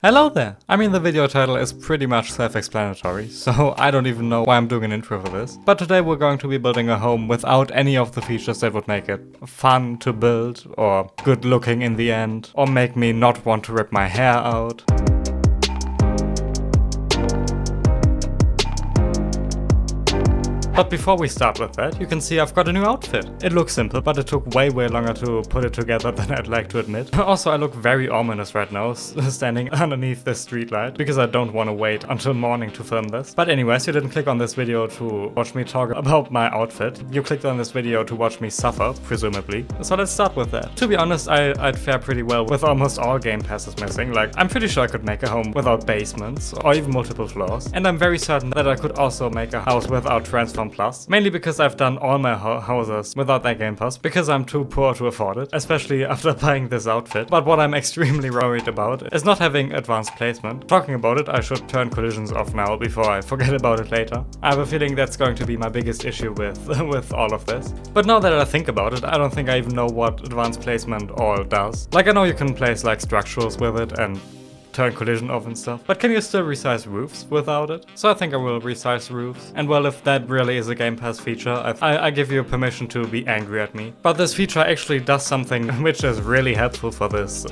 Hello there! I mean, the video title is pretty much self-explanatory, so I don't even know why I'm doing an intro for this. But today we're going to be building a home without any of the features that would make it fun to build, or good looking in the end, or make me not want to rip my hair out. But before we start with that, you can see I've got a new outfit. It looks simple, but it took way longer to put it together than I'd like to admit. Also, I look very ominous right now, standing underneath this streetlight, because I don't want to wait until morning to film this. But anyways, you didn't click on this video to watch me talk about my outfit. You clicked on this video to watch me suffer, presumably. So let's start with that. To be honest, I'd fare pretty well with almost all game passes missing. Like, I'm pretty sure I could make a home without basements, or even multiple floors. And I'm very certain that I could also make a house without transform plus, mainly because I've done all my houses without that game pass, because I'm too poor to afford it, especially after buying this outfit. But what I'm extremely worried about is not having advanced placement. Talking about it, I should turn collisions off now before I forget about it later. I have a feeling that's going to be my biggest issue with all of this. But now that I think about it, I don't think I even know what advanced placement all does. Like, I know you can place like structurals with it and turn collision off and stuff, but can you still resize roofs without it? So I think I will resize roofs. And well, if that really is a Game Pass feature, I give you permission to be angry at me. But this feature actually does something which is really helpful for this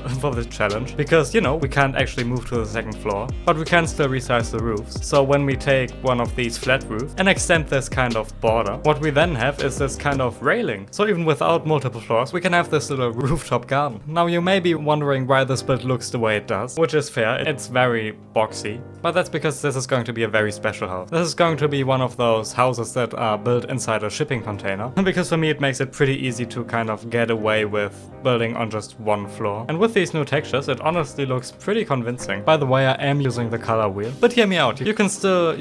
challenge, because, you know, we can't actually move to the second floor, but we can still resize the roofs. So when we take one of these flat roofs and extend this kind of border, what we then have is this kind of railing. So even without multiple floors, we can have this little rooftop garden. Now you may be wondering why this build looks the way it does, which is fair. It's very boxy, but that's because this is going to be a very special house. This is going to be one of those houses that are built inside a shipping container, because for me it makes it pretty easy to kind of get away with building on just one floor. And with these new textures, it honestly looks pretty convincing. By the way, I am using the color wheel, but hear me out. You can still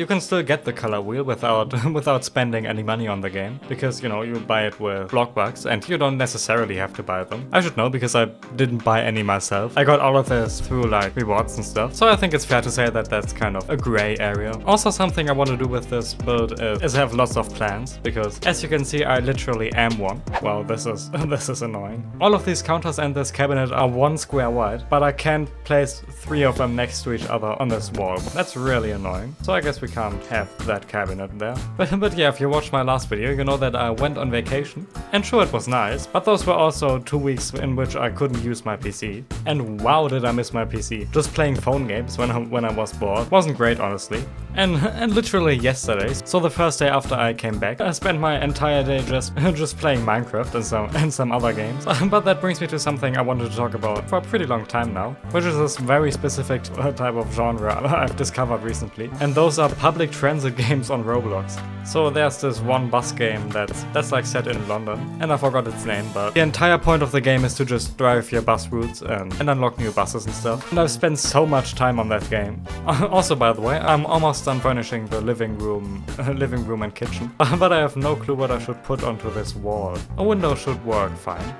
get the color wheel without spending any money on the game, because, you know, you buy it with Bloxburg and you don't necessarily have to buy them. I should know, because I didn't buy any myself. I got all of this through like rewards and stuff. So I think it's fair to say that that's kind of a gray area. Also, something I want to do with this build is have lots of plants, because as you can see, I literally am one. Well, this is annoying. All of these counters and this cabinet are 1 square wide, but I can't place 3 of them next to each other on this wall. That's really annoying. So I guess we can't have that cabinet there. But yeah, if you watched my last video, you know that I went on vacation. And sure, it was nice, but those were also 2 weeks in which I couldn't use my PC. And wow, did I miss my PC. Just playing phone games when I was bored wasn't great, honestly. And literally yesterday, so the first day after I came back, I spent my entire day just playing Minecraft and some other games. But that brings me to something I wanted to talk about for a pretty long time now, which is this very specific type of genre I've discovered recently. And those are public transit games on Roblox. So there's this one bus game that's like set in London, and I forgot its name, but the entire point of the game is to just drive your bus routes and unlock new buses and stuff. And I've spent so much time on that game. Also, by the way, I'm almost done furnishing the living room and kitchen, but I have no clue what I should put onto this wall. A window should work fine.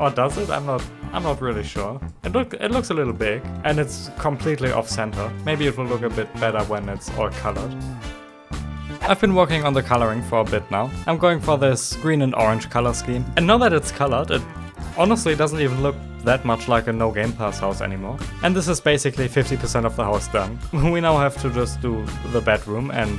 Or does it? I'm not really sure. It looks a little big, and it's completely off center. Maybe it will look a bit better when it's all colored. I've been working on the coloring for a bit now. I'm going for this green and orange color scheme, and now that it's colored, it honestly doesn't even look that much like a No-Gamepass house anymore. And this is basically 50% of the house done. We now have to just do the bedroom and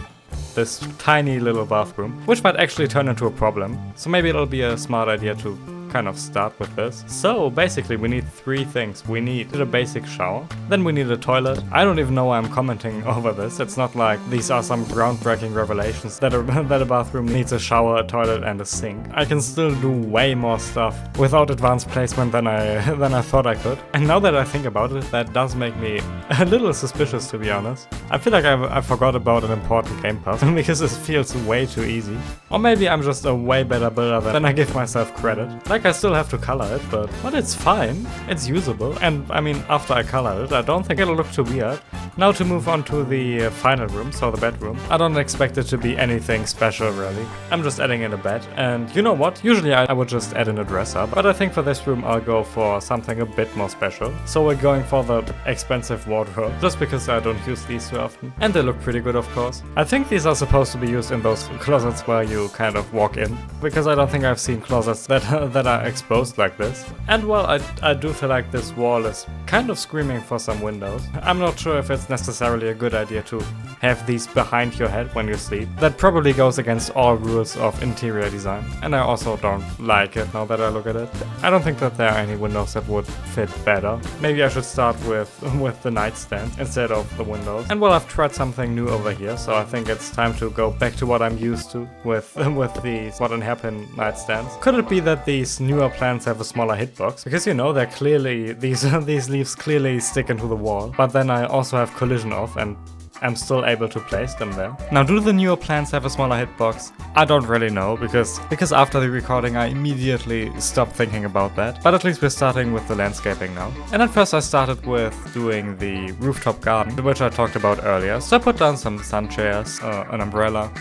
this tiny little bathroom, which might actually turn into a problem. So maybe it'll be a smart idea to kind of start with this. So basically we need 3 things. We need a basic shower, then we need a toilet. I don't even know why I'm commenting over this. It's not like these are some groundbreaking revelations that a bathroom needs a shower, a toilet and a sink. I can still do way more stuff without advanced placement than I thought I could. And now that I think about it, that does make me a little suspicious, to be honest. I feel like I forgot about an important game pass because this feels way too easy. Or maybe I'm just a way better builder than I give myself credit. Like, I still have to color it, but it's fine. It's usable. And I mean, after I color it, I don't think it'll look too weird. Now to move on to the final room, so the bedroom. I don't expect it to be anything special really. I'm just adding in a bed, and you know what? Usually I would just add in a dresser, but I think for this room I'll go for something a bit more special. So we're going for the expensive wardrobe, just because I don't use these too often. And they look pretty good, of course. I think these are supposed to be used in those closets where you kind of walk in, because I don't think I've seen closets that that are exposed like this. And well, I do feel like this wall is kind of screaming for some windows. I'm not sure if it's necessarily a good idea to have these behind your head when you sleep. That probably goes against all rules of interior design, and I also don't like it now that I look at it. I don't think that there are any windows that would fit better. Maybe I should start with the nightstand instead of the windows. And well, I've tried something new over here, so I think it's time to go back to what I'm used to with these modern hairpin nightstands. Could it be that these newer plants have a smaller hitbox? Because you know, they're clearly, these leaves clearly stick into the wall, but then I also have collision off and I'm still able to place them there. Now, do the newer plants have a smaller hitbox? I don't really know, because after the recording I immediately stopped thinking about that. But at least we're starting with the landscaping now. And at first I started with doing the rooftop garden, which I talked about earlier. So I put down some sun chairs, an umbrella,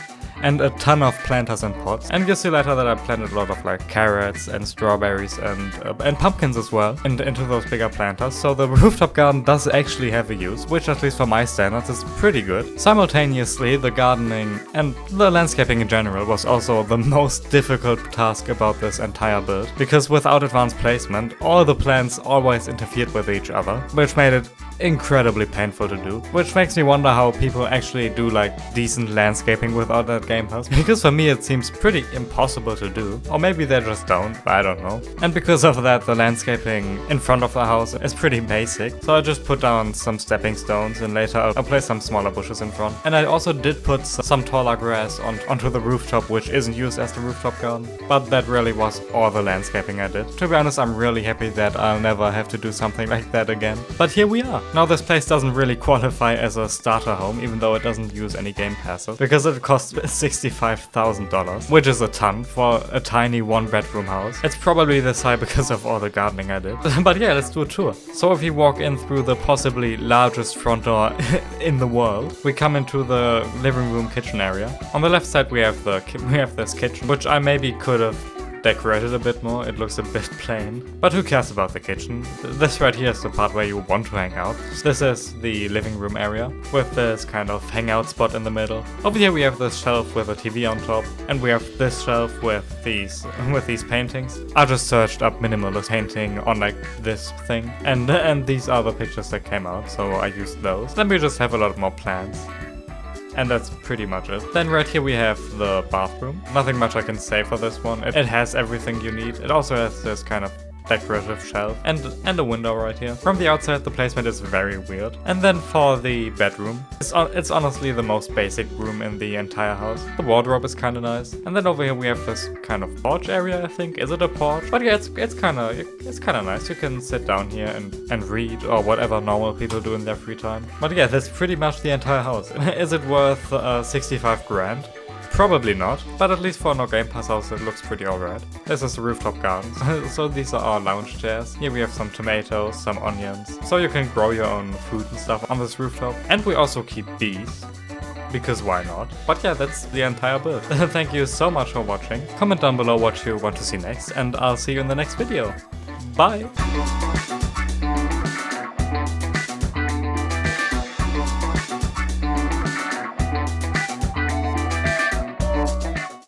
and a ton of planters and pots. And you'll see later that I planted a lot of like carrots and strawberries and pumpkins as well into those bigger planters. So the rooftop garden does actually have a use, which at least for my standards is pretty good. Simultaneously, the gardening and the landscaping in general was also the most difficult task about this entire build, because without advanced placement, all the plants always interfered with each other, which made it incredibly painful to do, which makes me wonder how people actually do like decent landscaping without that game pass, because for me it seems pretty impossible to do, or maybe they just don't, I don't know. And because of that, the landscaping in front of the house is pretty basic, so I just put down some stepping stones and later I'll place some smaller bushes in front. And I also did put some taller grass onto the rooftop, which isn't used as the rooftop garden, but that really was all the landscaping I did. To be honest, I'm really happy that I'll never have to do something like that again. But here we are. Now this place doesn't really qualify as a starter home, even though it doesn't use any game passes, because it costs $65,000, which is a ton for a tiny one-bedroom house. It's probably this high because of all the gardening I did. But yeah, let's do a tour. So if you walk in through the possibly largest front door in the world, we come into the living room kitchen area. On the left side we have this kitchen, which I maybe could have decorated a bit more. It looks a bit plain, but who cares about the kitchen? This right here is the part where you want to hang out. This is the living room area with this kind of hangout spot in the middle. Over here we have this shelf with a TV on top, and we have this shelf with these paintings. I just searched up minimalist painting on like this thing, and these are the pictures that came out, so I used those. Then we just have a lot more plants. And that's pretty much it. Then right here we have the bathroom. Nothing much I can say for this one. It has everything you need. It also has this kind of decorative shelf and a window right here. From the outside the placement is very weird. And then for the bedroom, it's honestly the most basic room in the entire house. The wardrobe is kind of nice. And then over here we have this kind of porch area, I think. Is it a porch? But yeah, it's kind of nice. You can sit down here and read, or whatever normal people do in their free time. But yeah, that's pretty much the entire house. Is it worth 65 grand? Probably not, but at least for a No-Gamepass house it looks pretty alright. This is the rooftop garden. So these are our lounge chairs. Here we have some tomatoes, some onions, so you can grow your own food and stuff on this rooftop. And we also keep bees, because why not? But yeah, that's the entire build. Thank you so much for watching. Comment down below what you want to see next, and I'll see you in the next video. Bye!